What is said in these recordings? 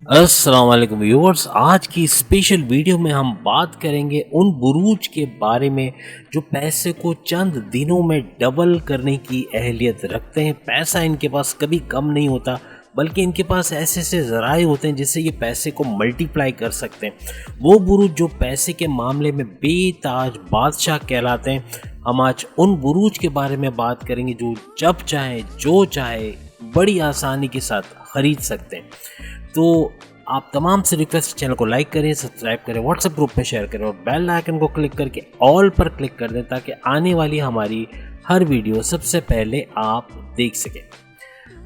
अस्सलाम वालेकुम व्यूअर्स। आज की स्पेशल वीडियो में हम बात करेंगे उन बुरूज के बारे में जो पैसे को चंद दिनों में डबल करने की अहलियत रखते हैं। पैसा इनके पास कभी कम नहीं होता, बल्कि इनके पास ऐसे ऐसे ज़राए होते हैं जिससे ये पैसे को मल्टीप्लाई कर सकते हैं। वो बुरूज जो पैसे के मामले में बेताज बादशाह कहलाते हैं। हम आज उन बुरूज के बारे में बात करेंगे जो जब चाहे जो चाहे बड़ी आसानी के साथ ख़रीद सकते हैं। तो आप तमाम से रिक्वेस्ट, चैनल को लाइक करें, सब्सक्राइब करें, व्हाट्सएप ग्रुप में शेयर करें और बेल आइकन को क्लिक करके ऑल पर क्लिक कर दें ताकि आने वाली हमारी हर वीडियो सबसे पहले आप देख सकें।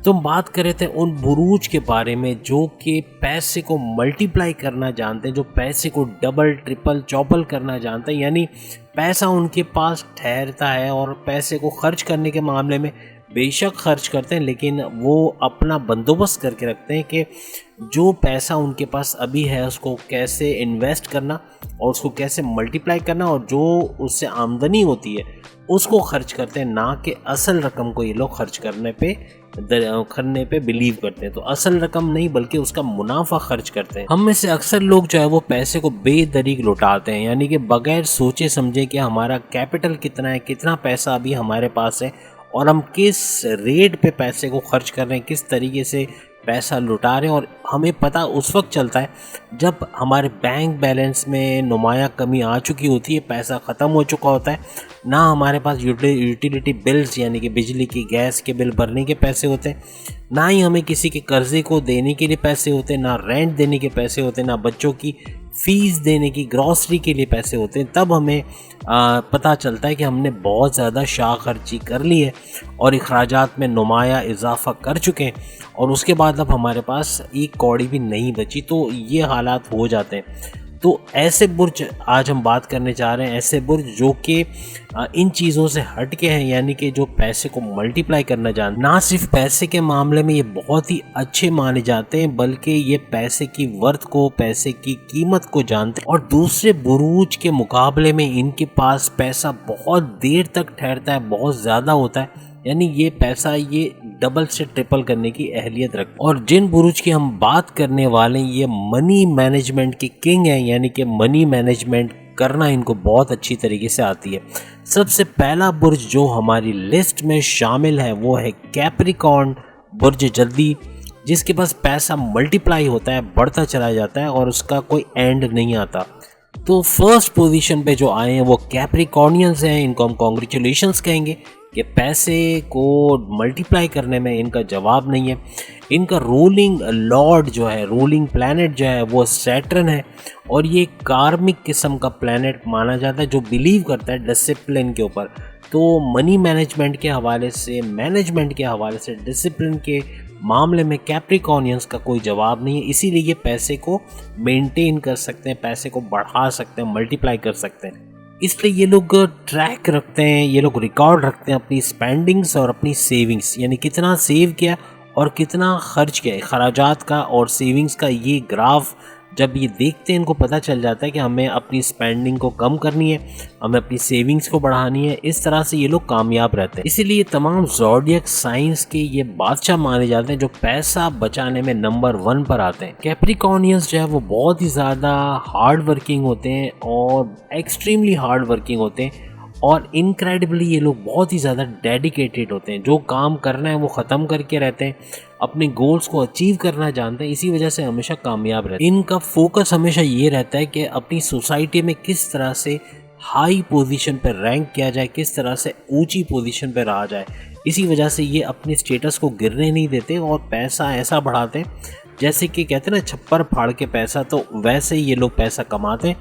तो हम बात कर रहे थे उन बुरूज के बारे में जो कि पैसे को मल्टीप्लाई करना जानते हैं, जो पैसे को डबल ट्रिपल चौपल करना जानते हैं। यानी पैसा उनके पास ठहरता है और पैसे को खर्च करने के मामले में बेशक खर्च करते हैं, लेकिन वो अपना बंदोबस्त करके रखते हैं कि जो पैसा उनके पास अभी है उसको कैसे इन्वेस्ट करना और उसको कैसे मल्टीप्लाई करना, और जो उससे आमदनी होती है उसको खर्च करते हैं, ना कि असल रकम को ये लोग खर्च करने पे बिलीव करते हैं। तो असल रकम नहीं बल्कि उसका मुनाफा खर्च करते हैं। हम में से अक्सर लोग जो है वो पैसे को बेदरीक लुटाते हैं, यानी कि बगैर सोचे समझे कि हमारा कैपिटल कितना है, कितना पैसा अभी हमारे पास है और हम किस रेट पे पैसे को खर्च कर रहे हैं, किस तरीके से पैसा लुटा रहे हैं। और हमें पता उस वक्त चलता है जब हमारे बैंक बैलेंस में नुमाया कमी आ चुकी होती है, पैसा ख़त्म हो चुका होता है, ना हमारे पास यूटिलिटी बिल्स यानी कि बिजली की गैस के बिल भरने के पैसे होते हैं, ना ही हमें किसी के कर्ज़े को देने के लिए पैसे होते हैं, ना रेंट देने के पैसे होते हैं, ना बच्चों की फ़ीस देने की, ग्रॉसरी के लिए पैसे होते हैं। तब हमें पता चलता है कि हमने बहुत ज़्यादा शाह खर्ची कर ली है और अखराजात में नुमाया इजाफा कर चुके हैं, और उसके बाद अब हमारे पास एक कौड़ी भी नहीं बची। तो ये हालात हो जाते हैं। तो ऐसे बुर्ज आज हम बात करने जा रहे हैं, ऐसे बुर्ज जो कि इन चीज़ों से हट के हैं, यानी कि जो पैसे को मल्टीप्लाई करना जानते। ना सिर्फ पैसे के मामले में ये बहुत ही अच्छे माने जाते हैं, बल्कि ये पैसे की वर्थ को, पैसे की कीमत को जानते हैं। और दूसरे बुरूज के मुकाबले में इनके पास पैसा बहुत देर तक ठहरता है, बहुत ज़्यादा होता है, यानी ये पैसा ये डबल से ट्रिपल करने की अहलियत रखता है। और जिन बुरुज की हम बात करने वाले हैं, ये मनी मैनेजमेंट के किंग हैं, यानी कि मनी मैनेजमेंट करना इनको बहुत अच्छी तरीके से आती है। सबसे पहला बुर्ज जो हमारी लिस्ट में शामिल है वो है कैप्रिकॉर्न बुर्ज जल्दी, जिसके पास पैसा मल्टीप्लाई होता है, बढ़ता चला जाता है और उसका कोई एंड नहीं आता। तो फर्स्ट पोजीशन पे जो आए हैं वो कैप्रिकॉर्नियंस हैं। इनको हम कॉन्ग्रेचुलेशंस कहेंगे कि पैसे को मल्टीप्लाई करने में इनका जवाब नहीं है। इनका रूलिंग लॉर्ड जो है, रूलिंग प्लैनेट जो है वो सैटर्न है, और ये कार्मिक किस्म का प्लैनेट माना जाता है जो बिलीव करता है डिसिप्लिन के ऊपर। तो मनी मैनेजमेंट के हवाले से, मैनेजमेंट के हवाले से, डिसिप्लिन के मामले में कैप्रिकॉर्नियंस का कोई जवाब नहीं है। इसीलिए ये पैसे को मेंटेन कर सकते हैं, पैसे को बढ़ा सकते हैं, मल्टीप्लाई कर सकते हैं। इसलिए ये लोग ट्रैक रखते हैं, ये लोग रिकॉर्ड रखते हैं अपनी स्पेंडिंग्स और अपनी सेविंग्स, यानी कितना सेव किया और कितना खर्च किया। खराजात का और सेविंग्स का ये ग्राफ जब ये देखते हैं, इनको पता चल जाता है कि हमें अपनी स्पेंडिंग को कम करनी है, हमें अपनी सेविंग्स को बढ़ानी है। इस तरह से ये लोग कामयाब रहते हैं। इसीलिए तमाम ज़ोडिएक साइंस के ये बादशाह माने जाते हैं जो पैसा बचाने में नंबर 1 पर आते हैं। कैप्रिकॉर्नियंस जो है वो बहुत ही ज़्यादा हार्ड वर्किंग होते हैं और एक्सट्रीमली हार्ड वर्किंग होते हैं, और इनक्रेडिबली ये लोग बहुत ही ज़्यादा डेडिकेटेड होते हैं। जो काम करना है वो ख़त्म करके रहते हैं, अपने गोल्स को अचीव करना जानते हैं, इसी वजह से हमेशा कामयाब रहते हैं। इनका फोकस हमेशा ये रहता है कि अपनी सोसाइटी में किस तरह से हाई पोजीशन पर रैंक किया जाए, किस तरह से ऊंची पोजीशन पर रहा जाए। इसी वजह से ये अपने स्टेटस को गिरने नहीं देते और पैसा ऐसा बढ़ाते हैं जैसे कि कहते हैं ना, छप्पर फाड़ के पैसा, तो वैसे ही ये लोग पैसा कमाते हैं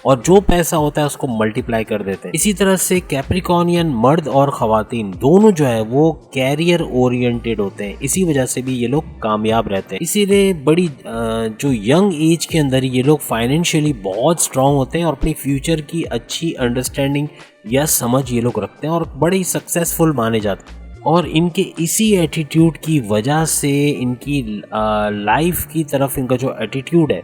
और जो पैसा होता है उसको मल्टीप्लाई कर देते हैं। इसी तरह से कैप्रिकॉर्नियन मर्द और ख़वातीन दोनों जो है वो कैरियर ओरिएंटेड होते हैं, इसी वजह से भी ये लोग कामयाब रहते हैं। इसीलिए बड़ी जो यंग एज के अंदर ये लोग फाइनेंशियली बहुत स्ट्रांग होते हैं और अपनी फ्यूचर की अच्छी अंडरस्टैंडिंग या समझ ये लोग रखते हैं और बड़े सक्सेसफुल माने जाते हैं। और इनके इसी एटीट्यूड की वजह से, इनकी लाइफ की तरफ इनका जो एटीट्यूड है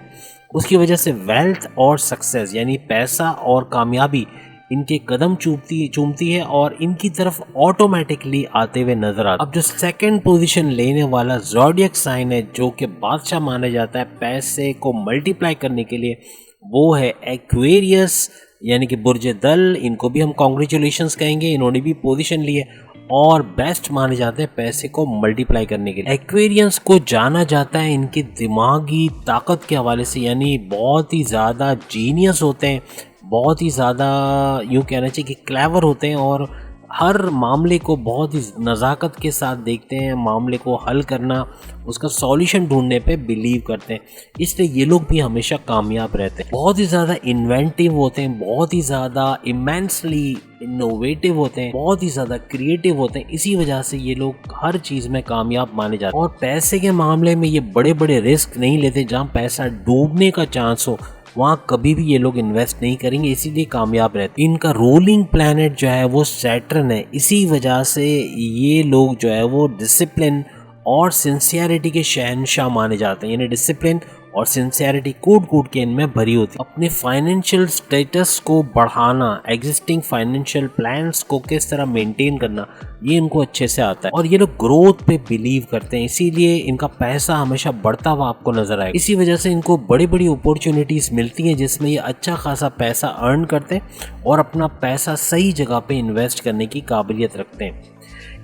उसकी वजह से वेल्थ और सक्सेस यानी पैसा और कामयाबी इनके कदम चूमती है और इनकी तरफ ऑटोमेटिकली आते हुए नजर आता है। अब जो सेकंड पोजीशन लेने वाला ज़ोडिएक साइन है जो कि बादशाह माना जाता है पैसे को मल्टीप्लाई करने के लिए, वो है एक्वेरियस यानी कि बुर्ज दल। इनको भी हम कॉन्ग्रेचुलेशंस कहेंगे, इन्होंने भी पोजीशन ली है और बेस्ट माने जाते हैं पैसे को मल्टीप्लाई करने के लिए। एक्वेरियंस को जाना जाता है इनके दिमागी ताकत के हवाले से, यानी बहुत ही ज़्यादा जीनियस होते हैं, बहुत ही ज़्यादा यूँ कहना चाहिए कि क्लेवर होते हैं और हर मामले को बहुत ही नज़ाकत के साथ देखते हैं, मामले को हल करना, उसका सॉल्यूशन ढूंढने पे बिलीव करते हैं, इसलिए ये लोग भी हमेशा कामयाब रहते हैं। बहुत ही ज़्यादा इन्वेंटिव होते हैं, बहुत ही ज़्यादा इमेंसली इनोवेटिव होते हैं, बहुत ही ज़्यादा क्रिएटिव होते हैं, इसी वजह से ये लोग हर चीज़ में कामयाब माने जाते हैं। और पैसे के मामले में ये बड़े बड़े रिस्क नहीं लेते, जहाँ पैसा डूबने का चांस हो वहाँ कभी भी ये लोग इन्वेस्ट नहीं करेंगे, इसीलिए कामयाब रहते। इनका रूलिंग प्लैनेट जो है वो सैटर्न है, इसी वजह से ये लोग जो है वो डिसिप्लिन और सिंसियरिटी के शहंशाह माने जाते हैं, यानी डिसिप्लिन और सिंसियरिटी कूट कूट के इनमें भरी होती है। अपने फाइनेंशियल स्टेटस को बढ़ाना, एग्जिस्टिंग फाइनेंशियल प्लान्स को किस तरह मेंटेन करना, ये इनको अच्छे से आता है और ये लोग ग्रोथ पे बिलीव करते हैं, इसीलिए इनका पैसा हमेशा बढ़ता हुआ आपको नजर आएगा। इसी वजह से इनको बड़ी बड़ी अपॉर्चुनिटीज मिलती हैं जिसमें ये अच्छा खासा पैसा अर्न करते हैं और अपना पैसा सही जगह पे इन्वेस्ट करने की काबिलियत रखते हैं।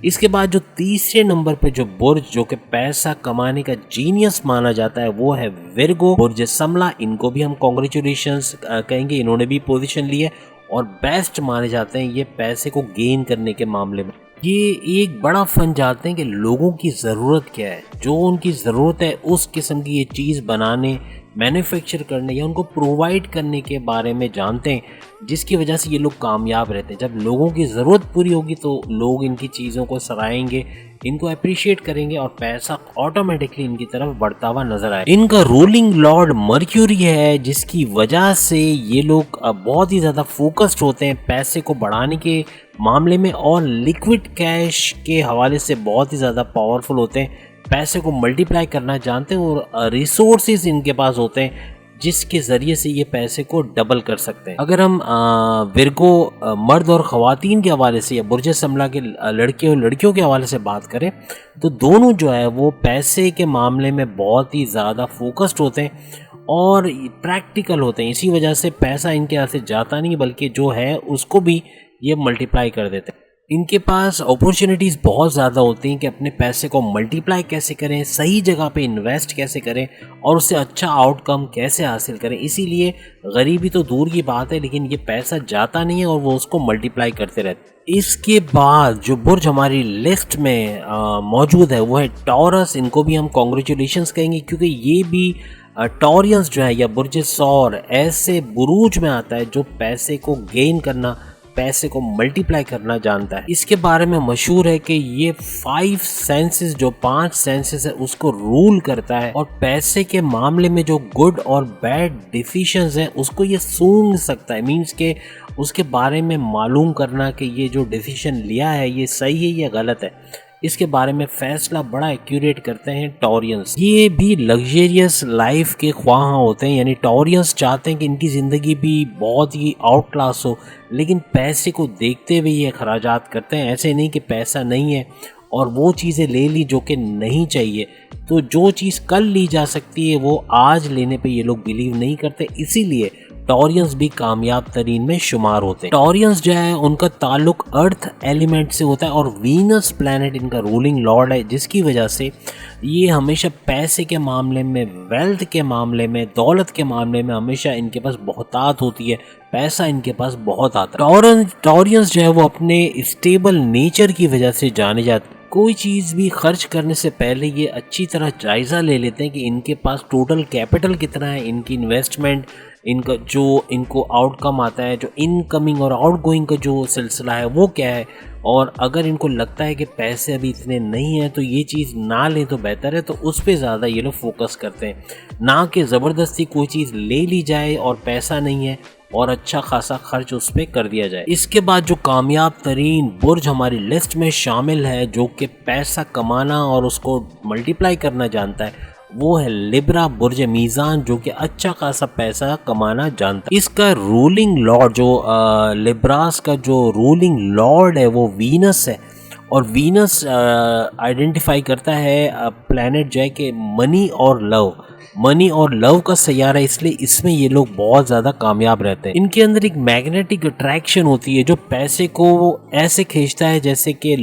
इसके बाद जो तीसरे नंबर पे जो बुर्ज जो कि पैसा कमाने का जीनियस माना जाता है वो है विर्गो बुर्ज समला। इनको भी हम कॉन्ग्रेचुलेशंस कहेंगे, इन्होंने भी पोजीशन ली है और बेस्ट माने जाते हैं ये पैसे को गेन करने के मामले में। ये एक बड़ा फन जानते हैं कि लोगों की ज़रूरत क्या है, जो उनकी ज़रूरत है उस किस्म की ये चीज़ बनाने, मैन्युफैक्चर करने या उनको प्रोवाइड करने के बारे में जानते हैं, जिसकी वजह से ये लोग कामयाब रहते हैं। जब लोगों की ज़रूरत पूरी होगी तो लोग इनकी चीज़ों को सराहेंगे, इनको अप्रिशिएट करेंगे और पैसा ऑटोमेटिकली इनकी तरफ बढ़ता हुआ नजर आए। इनका रूलिंग लॉर्ड मर्क्यूरी है, जिसकी वजह से ये लोग बहुत ही ज़्यादा फोकस्ड होते हैं पैसे को बढ़ाने के मामले में और लिक्विड कैश के हवाले से बहुत ही ज़्यादा पावरफुल होते हैं, पैसे को मल्टीप्लाई करना जानते हैं और रिसोर्सेज इनके पास होते हैं जिसके ज़रिए से ये पैसे को डबल कर सकते हैं। अगर हम विर्गो मर्द और ख़वातीन के हवाले से या बुर्ज समला के लड़के और लड़कियों के हवाले से बात करें तो दोनों जो है वो पैसे के मामले में बहुत ही ज़्यादा फोकस्ड होते हैं और प्रैक्टिकल होते हैं, इसी वजह से पैसा इनके हाथ से जाता नहीं बल्कि जो है उसको भी ये मल्टीप्लाई कर देते हैं। इनके पास अपॉर्चुनिटीज़ बहुत ज़्यादा होती हैं कि अपने पैसे को मल्टीप्लाई कैसे करें, सही जगह पे इन्वेस्ट कैसे करें और उससे अच्छा आउटकम कैसे हासिल करें। इसीलिए गरीबी तो दूर की बात है लेकिन ये पैसा जाता नहीं है और वो उसको मल्टीप्लाई करते रहते हैं। इसके बाद जो बुर्ज हमारी लिस्ट में मौजूद है वो है टॉरस। इनको भी हम कॉन्ग्रेचुलेशंस कहेंगे क्योंकि ये भी टॉरियंस जो है या बुर्ज सौर ऐसे बुरूज में आता है जो पैसे को गेन करना, पैसे को मल्टीप्लाई करना जानता है। इसके बारे में मशहूर है कि ये 5 सेंसेस जो 5 सेंसेस है उसको रूल करता है और पैसे के मामले में जो गुड और बैड डिसीजंस हैं उसको ये सूंघ सकता है, मींस के उसके बारे में मालूम करना कि ये जो डिसीजन लिया है ये सही है या गलत है, इसके बारे में फैसला बड़ा एक्यूरेट करते हैं टॉरियंस। ये भी लग्जरियस लाइफ के ख्वाह होते हैं, यानी टॉरियंस चाहते हैं कि इनकी ज़िंदगी भी बहुत ही आउट क्लास हो लेकिन पैसे को देखते हुए ये खराजात करते हैं। ऐसे नहीं कि पैसा नहीं है और वो चीज़ें ले ली जो कि नहीं चाहिए, तो जो चीज़ कल ली जा सकती है वो आज लेने पे ये लोग बिलीव नहीं करते, इसीलिए टॉरियंस भी कामयाब तरीन में शुमार होते हैं। टॉरियंस जो है उनका ताल्लुक अर्थ एलिमेंट से होता है और वीनस प्लैनेट इनका रूलिंग लॉर्ड है, जिसकी वजह से ये हमेशा पैसे के मामले में, वेल्थ के मामले में, दौलत के मामले में हमेशा इनके पास बहुतात होती है, पैसा इनके पास बहुत आता है। टॉरियंस जो है वो अपने स्टेबल नेचर की वजह से जाने जाते हैं। कोई चीज़ भी खर्च करने से पहले ये अच्छी तरह जायज़ा ले लेते हैं कि इनके पास टोटल कैपिटल कितना है, इनकी इन्वेस्टमेंट, इनका जो इनको आउटकम आता है, जो इनकमिंग और आउटगोइंग का जो सिलसिला है वो क्या है, और अगर इनको लगता है कि पैसे अभी इतने नहीं हैं तो ये चीज़ ना लें तो बेहतर है, तो उस पर ज़्यादा ये लोग फोकस करते हैं, ना कि ज़बरदस्ती कोई चीज़ ले ली जाए और पैसा नहीं है और अच्छा खासा खर्च उस पर कर दिया जाए। इसके बाद जो कामयाब तरीन बुर्ज हमारी लिस्ट में शामिल है जो कि पैसा कमाना और उसको मल्टीप्लाई करना जानता है वो है लिब्रा बुर्ज मीज़ान, जो कि अच्छा खासा पैसा कमाना जानता है। इसका रूलिंग लॉर्ड जो लिब्रास का जो रूलिंग लॉर्ड है वो वीनस है, और वीनस आइडेंटिफाई करता है प्लैनेट जो है कि मनी और लव का सैयारा, इसलिए इसमें ये लोग बहुत ज़्यादा कामयाब रहते हैं। इनके अंदर एक मैग्नेटिक अट्रैक्शन होती है जो पैसे को ऐसे खींचता है जैसे कि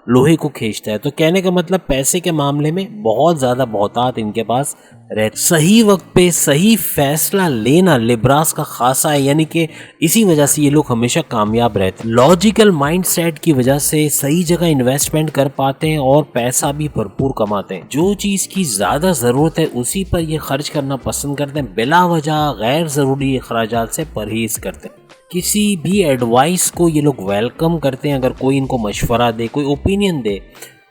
लोहे को खींचता है। तो कहने का मतलब पैसे के मामले में बहुत ज़्यादा बहुतात इनके पास रहते। सही वक्त पे सही फैसला लेना लिब्रास का खासा है, यानी कि इसी वजह से ये लोग हमेशा कामयाब रहते हैं। लॉजिकल माइंडसेट की वजह से सही जगह इन्वेस्टमेंट कर पाते हैं और पैसा भी भरपूर कमाते हैं। जो चीज़ की ज़्यादा ज़रूरत है उसी पर ये खर्च करना पसंद करते हैं, बिला वजह गैर ज़रूरी अखराजात से परहेज़ करते हैं। किसी भी एडवाइस को ये लोग वेलकम करते हैं। अगर कोई इनको मशवरा दे, कोई ओपिनियन दे,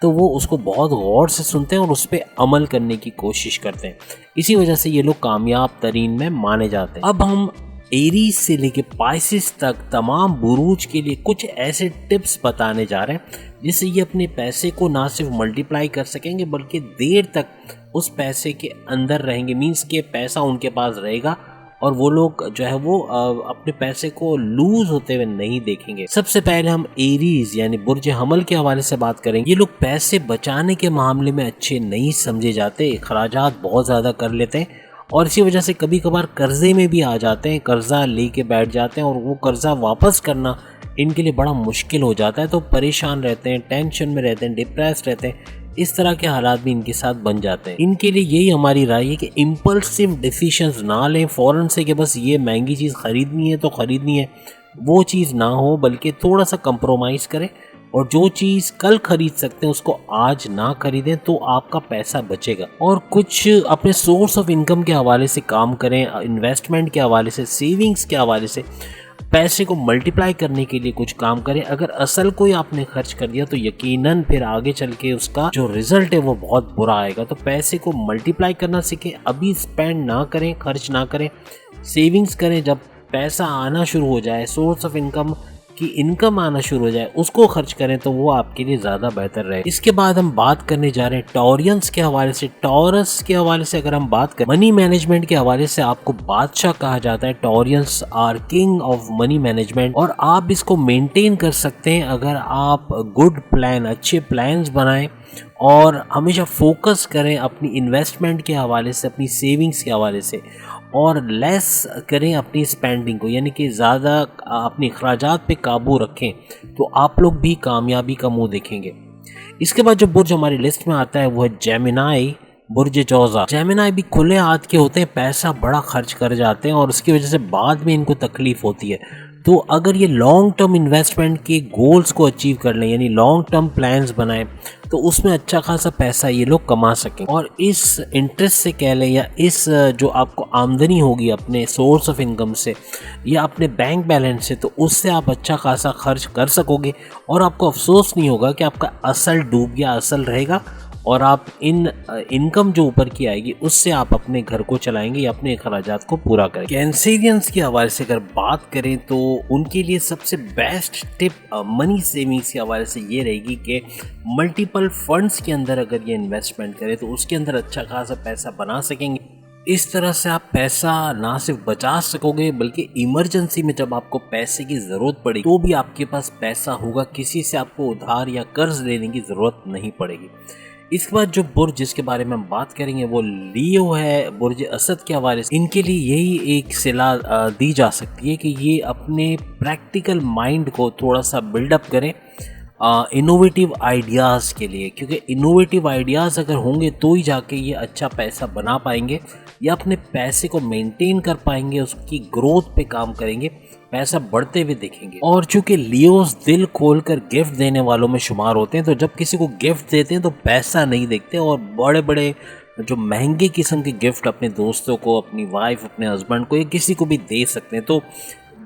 तो वो उसको बहुत गौर से सुनते हैं और उस पर अमल करने की कोशिश करते हैं। इसी वजह से ये लोग कामयाब तरीन में माने जाते हैं। अब हम एरीज से लेके पाइसिस तक तमाम बुरूज के लिए कुछ ऐसे टिप्स बताने जा रहे हैं जिससे ये अपने पैसे को ना सिर्फ मल्टीप्लाई कर सकेंगे बल्कि देर तक उस पैसे के अंदर रहेंगे। मीन्स के पैसा उनके पास रहेगा और वो लोग जो है वो अपने पैसे को लूज होते हुए नहीं देखेंगे। सबसे पहले हम एरीज यानी बुर्ज हमल के हवाले से बात करेंगे। ये लोग पैसे बचाने के मामले में अच्छे नहीं समझे जाते, अखराजात बहुत ज़्यादा कर लेते हैं और इसी वजह से कभी कभार कर्जे में भी आ जाते हैं, कर्जा लेके बैठ जाते हैं और वो कर्जा वापस करना इनके लिए बड़ा मुश्किल हो जाता है। तो परेशान रहते हैं, टेंशन में रहते हैं, डिप्रेस रहते हैं। इस तरह के हालात भी इनके साथ बन जाते हैं। इनके लिए यही हमारी राय है कि इम्पल्सिव डिसीजंस ना लें फ़ौरन से कि बस ये महंगी चीज़ ख़रीदनी है तो ख़रीदनी है, वो चीज़ ना हो, बल्कि थोड़ा सा कंप्रोमाइज़ करें और जो चीज़ कल खरीद सकते हैं उसको आज ना खरीदें तो आपका पैसा बचेगा। और कुछ अपने सोर्स ऑफ इनकम के हवाले से काम करें, इन्वेस्टमेंट के हवाले से, सेविंग्स के हवाले से पैसे को मल्टीप्लाई करने के लिए कुछ काम करें। अगर असल कोई आपने खर्च कर दिया तो यकीनन फिर आगे चल के उसका जो रिजल्ट है वो बहुत बुरा आएगा। तो पैसे को मल्टीप्लाई करना सीखें, अभी स्पेंड ना करें, खर्च ना करें, सेविंग्स करें। जब पैसा आना शुरू हो जाए, सोर्स ऑफ इनकम की इनकम आना शुरू हो जाए, उसको खर्च करें तो वो आपके लिए ज़्यादा बेहतर रहे। इसके बाद हम बात करने जा रहे हैं टॉरियंस के हवाले से। टॉरस के हवाले से अगर हम बात करें, मनी मैनेजमेंट के हवाले से आपको बादशाह कहा जाता है। Taureans are king of money management और आप इसको मेंटेन कर सकते हैं अगर आप गुड प्लान, अच्छे प्लान्स बनाएं और हमेशा फोकस करें अपनी इन्वेस्टमेंट के हवाले से, अपनी सेविंग्स के हवाले से, और लेस करें अपनी स्पेंडिंग को, यानी कि ज़्यादा अपने अखराजात पे काबू रखें, तो आप लोग भी कामयाबी का मुंह देखेंगे। इसके बाद जो बुर्ज हमारी लिस्ट में आता है वो है जेमिनाई, बुर्ज जौज़ा। जेमिनाई भी खुले हाथ के होते हैं, पैसा बड़ा खर्च कर जाते हैं और उसकी वजह से बाद में इनको तकलीफ होती है। तो अगर ये लॉन्ग टर्म इन्वेस्टमेंट के गोल्स को अचीव कर लें, यानी लॉन्ग टर्म प्लान्स बनाएं, तो उसमें अच्छा खासा पैसा ये लोग कमा सकें। और इस इंटरेस्ट से कह लें या इस जो आपको आमदनी होगी अपने सोर्स ऑफ इनकम से या अपने बैंक बैलेंस से, तो उससे आप अच्छा खासा खर्च कर सकोगे और आपको अफसोस नहीं होगा कि आपका असल डूब गया, असल रहेगा और आप इन इनकम जो ऊपर की आएगी उससे आप अपने घर को चलाएंगे या अपने अखराजात को पूरा करेंगे। कैंसेरियंस के हवाले से अगर बात करें तो उनके लिए सबसे बेस्ट टिप मनी सेविंग्स के हवाले से ये रहेगी कि मल्टीपल फंड्स के अंदर अगर ये इन्वेस्टमेंट करें तो उसके अंदर अच्छा खासा पैसा बना सकेंगे। इस तरह से आप पैसा ना सिर्फ बचा सकोगे बल्कि इमरजेंसी में जब आपको पैसे की ज़रूरत पड़ेगी तो भी आपके पास पैसा होगा, किसी से आपको उधार या कर्ज लेने की ज़रूरत नहीं पड़ेगी। इसके बाद जो बुर्ज जिसके बारे में हम बात करेंगे वो लियो है, बुर्ज असद के हवाले से। इनके लिए यही एक सलाह दी जा सकती है कि ये अपने प्रैक्टिकल माइंड को थोड़ा सा बिल्डअप करें इनोवेटिव आइडियाज़ के लिए, क्योंकि इनोवेटिव आइडियाज़ अगर होंगे तो ही जाके ये अच्छा पैसा बना पाएंगे या अपने पैसे को मेंटेन कर पाएंगे, उसकी ग्रोथ पे काम करेंगे, पैसा बढ़ते हुए देखेंगे। और चूंकि लियोस दिल खोलकर गिफ्ट देने वालों में शुमार होते हैं, तो जब किसी को गिफ्ट देते हैं तो पैसा नहीं देखते और बड़े बड़े जो महंगे किस्म के गिफ्ट अपने दोस्तों को, अपनी वाइफ, अपने हस्बैंड को या किसी को भी दे सकते हैं। तो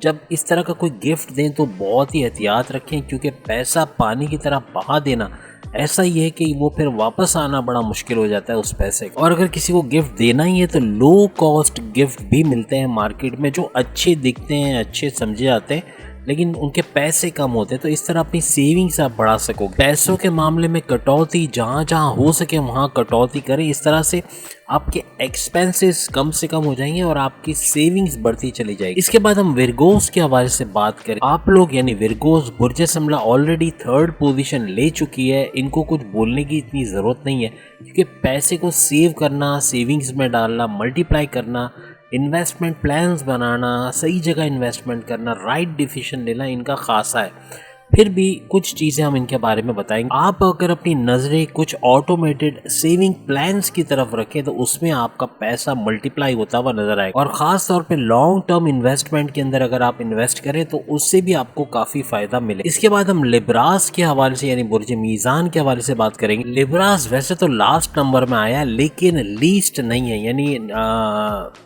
जब इस तरह का कोई गिफ्ट दें तो बहुत ही एहतियात रखें, क्योंकि पैसा पानी की तरह बहा देना ऐसा ही है कि वो फिर वापस आना बड़ा मुश्किल हो जाता है उस पैसे का। और अगर किसी को गिफ्ट देना ही है तो लो कॉस्ट गिफ्ट भी मिलते हैं मार्केट में जो अच्छे दिखते हैं, अच्छे समझे जाते हैं, लेकिन उनके पैसे कम होते हैं। तो इस तरह अपनी सेविंग्स आप बढ़ा सकोगे। पैसों के मामले में कटौती जहाँ जहाँ हो सके वहाँ कटौती करें। इस तरह से आपके एक्सपेंसेस कम से कम हो जाएंगे और आपकी सेविंग्स बढ़ती चली जाएगी। इसके बाद हम विरगोस के हवाले से बात करें। आप लोग यानी विरगोस बुर्ज समला ऑलरेडी 3rd पोजीशन ले चुकी है। इनको कुछ बोलने की इतनी ज़रूरत नहीं है, क्योंकि पैसे को सेव करना, सेविंग्स में डालना, मल्टीप्लाई करना, इन्वेस्टमेंट प्लान्स बनाना, सही जगह इन्वेस्टमेंट करना, राइट डिसीजन लेना इनका खासा है। फिर भी कुछ चीज़ें हम इनके बारे में बताएंगे। आप अगर अपनी नज़रें कुछ ऑटोमेटेड सेविंग प्लान्स की तरफ रखें तो उसमें आपका पैसा मल्टीप्लाई होता हुआ नजर आएगा, और ख़ास तौर पे लॉन्ग टर्म इन्वेस्टमेंट के अंदर अगर आप इन्वेस्ट करें तो उससे भी आपको काफ़ी फ़ायदा मिले। इसके बाद हम लिब्रास के हवाले से यानी बुर्ज मीज़ान के हवाले से बात करेंगे। लिब्रास वैसे तो लास्ट नंबर में आया लेकिन लीस्ट नहीं है, यानी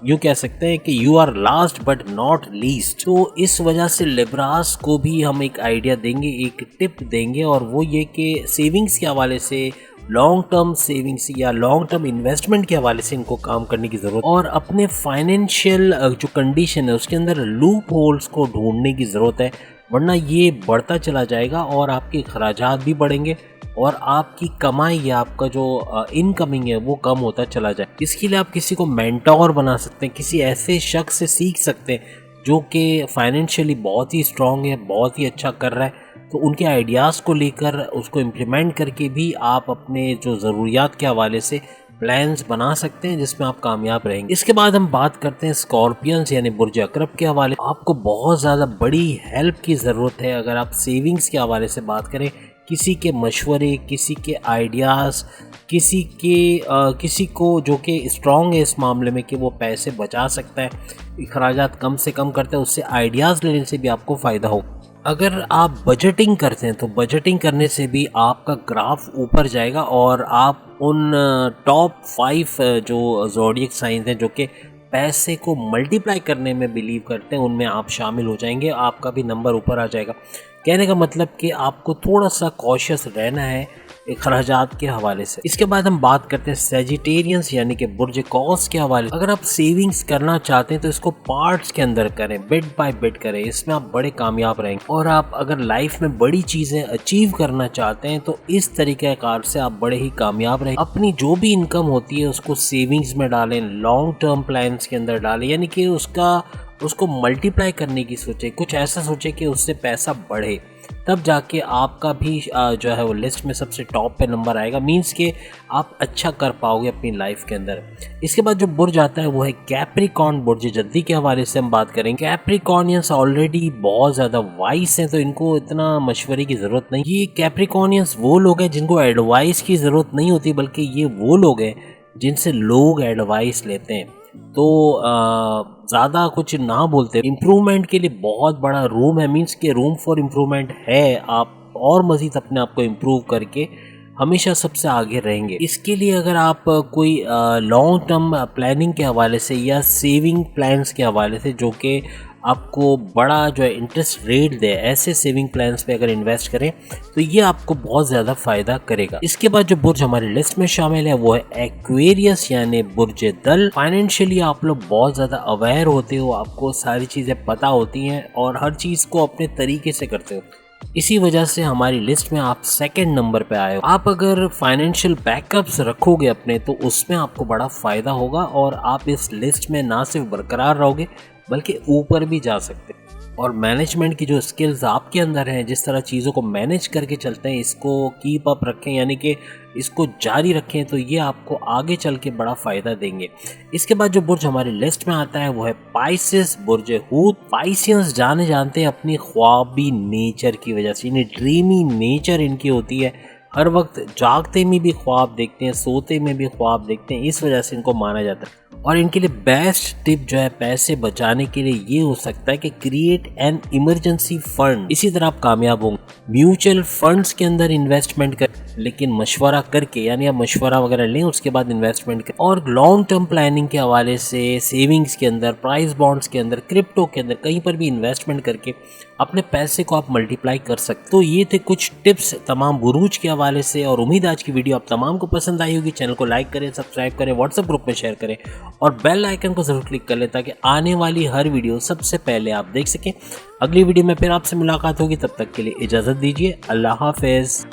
यूँ कह सकते हैं कि you are last but not least. तो इस वजह से लिब्रास को भी हम एक आइडिया देंगे, एक टिप देंगे, और वो ये कि सेविंग्स के हवाले से, लॉन्ग टर्म सेविंग्स या लॉन्ग टर्म इन्वेस्टमेंट के हवाले से इनको काम करने की ज़रूरत, और अपने फाइनेंशियल जो कंडीशन है उसके अंदर लूप होल्स को ढूंढने की ज़रूरत है, वरना ये बढ़ता चला जाएगा और आपके खर्चात भी बढ़ेंगे और आपकी कमाई या आपका जो इनकमिंग है वो कम होता चला जाए। इसके लिए आप किसी को मेंटोर बना सकते हैं, किसी ऐसे शख्स से सीख सकते हैं जो कि फाइनेंशियली बहुत ही स्ट्रांग है, बहुत ही अच्छा कर रहा है। तो उनके आइडियाज़ को लेकर उसको इम्प्लीमेंट करके भी आप अपने जो ज़रूरियात के हवाले से प्लान्स बना सकते हैं जिसमें आप कामयाब रहेंगे। इसके बाद हम बात करते हैं स्कॉर्पियंस यानी बुर्ज अकरब के हवाले। आपको बहुत ज़्यादा बड़ी हेल्प की ज़रूरत है अगर आप सेविंग्स के हवाले से बात करें। किसी के मशवरे, किसी के आइडियाज़, किसी को जो कि स्ट्रॉन्ग है इस मामले में कि वो पैसे बचा सकता है, अखराजात कम से कम करता है, उससे आइडियाज़ लेने से भी आपको फ़ायदा हो। अगर आप बजटिंग करते हैं तो बजटिंग करने से भी आपका ग्राफ ऊपर जाएगा और आप उन टॉप 5 जो ज़ोडिएक साइंस हैं जो कि पैसे को मल्टीप्लाई करने में बिलीव करते हैं उनमें आप शामिल हो जाएंगे, आपका भी नंबर ऊपर आ जाएगा। कहने का मतलब कि आपको थोड़ा सा कॉशियस रहना है अखराजात के हवाले से। इसके बाद हम बात करते हैं सेजिटेरियंस यानी कि बुर्ज कौस के हवाले। अगर आप सेविंग्स करना चाहते हैं तो इसको पार्ट्स के अंदर करें, बिट बाय बिट करें, इसमें आप बड़े कामयाब रहेंगे। और आप अगर लाइफ में बड़ी चीज़ें अचीव करना चाहते हैं तो इस तरीके कार से आप बड़े ही कामयाब रहेंगे। अपनी जो भी इनकम होती है उसको सेविंग्स में डालें, लॉन्ग टर्म प्लान्स के अंदर डालें, यानी कि उसको मल्टीप्लाई करने की सोचे, कुछ ऐसा सोचे कि उससे पैसा बढ़े, तब जाके आपका भी जो है वो लिस्ट में सबसे टॉप पे नंबर आएगा। मींस के आप अच्छा कर पाओगे अपनी लाइफ के अंदर। इसके बाद जो बुर्ज आता है वो है कैप्रिकॉर्न बुर्ज जद्दी के हवाले से हम बात करेंगे। कैप्रिकॉर्नियंस ऑलरेडी बहुत ज़्यादा वाइस हैं तो इनको इतना मशवरे की ज़रूरत नहीं। ये कैप्रिकॉर्नियंस वो लोग हैं जिनको एडवाइस की ज़रूरत नहीं होती, बल्कि ये वो लोग हैं जिनसे लोग एडवाइस लेते हैं। तो ज़्यादा कुछ ना बोलते, इम्प्रूवमेंट के लिए बहुत बड़ा रूम है, मींस के रूम फॉर इम्प्रूवमेंट है। आप और मज़ीद अपने आप को इम्प्रूव करके हमेशा सबसे आगे रहेंगे। इसके लिए अगर आप कोई लॉन्ग टर्म प्लानिंग के हवाले से या सेविंग प्लान्स के हवाले से जो कि आपको बड़ा जो है इंटरेस्ट रेट दे, ऐसे सेविंग प्लान्स पे अगर इन्वेस्ट करें तो ये आपको बहुत ज़्यादा फ़ायदा करेगा। इसके बाद जो बुर्ज हमारी लिस्ट में शामिल है वो है एक्वेरियस यानी बुर्ज दल। फाइनेंशियली आप लोग बहुत ज़्यादा अवेयर होते हो, आपको सारी चीज़ें पता होती हैं और हर चीज़ को अपने तरीके से करते हो। इसी वजह से हमारी लिस्ट में आप 2nd नंबर पे आए हो। आप अगर फाइनेंशियल बैकअप्स रखोगे अपने तो उसमें आपको बड़ा फ़ायदा होगा और आप इस लिस्ट में ना सिर्फ बरकरार रहोगे बल्कि ऊपर भी जा सकते हैं। और मैनेजमेंट की जो स्किल्स आपके अंदर हैं, जिस तरह चीज़ों को मैनेज करके चलते हैं, इसको कीप अप रखें, यानी कि इसको जारी रखें, तो ये आपको आगे चल के बड़ा फ़ायदा देंगे। इसके बाद जो बुर्ज हमारी लिस्ट में आता है वो है पाइसेस बुर्ज हूत। पाइसियंस जाने जानते हैं अपनी ख्वाबी नेचर की वजह से, यानी ड्रीमी नेचर इनकी होती है। हर वक्त जागते में भी ख्वाब देखते हैं, सोते में भी ख्वाब देखते हैं, इस वजह से इनको माना जाता है। और इनके लिए बेस्ट टिप जो है पैसे बचाने के लिए ये हो सकता है कि क्रिएट एन इमरजेंसी फंड। इसी तरह आप कामयाब होंगे। म्यूचुअल फंड्स के अंदर इन्वेस्टमेंट कर लेकिन मशवरा करके, यानी आप मशवरा वगैरह लें उसके बाद इन्वेस्टमेंट करें। और लॉन्ग टर्म प्लानिंग के हवाले से सेविंग्स के अंदर, प्राइस बॉन्ड्स के अंदर, क्रिप्टो के अंदर, कहीं पर भी इन्वेस्टमेंट करके अपने पैसे को आप मल्टीप्लाई कर सकते। तो ये थे कुछ टिप्स तमाम बुरूज के हवाले से, और उम्मीद आज की वीडियो आप तमाम को पसंद आई होगी। चैनल को लाइक करें, सब्सक्राइब करें, व्हाट्सएप ग्रुप में शेयर करें और बेल आइकन को जरूर क्लिक कर लें ताकि आने वाली हर वीडियो सबसे पहले आप देख सकें। अगली वीडियो में फिर आपसे मुलाकात होगी, तब तक के लिए इजाज़त दीजिए। अल्लाह हाफिज़।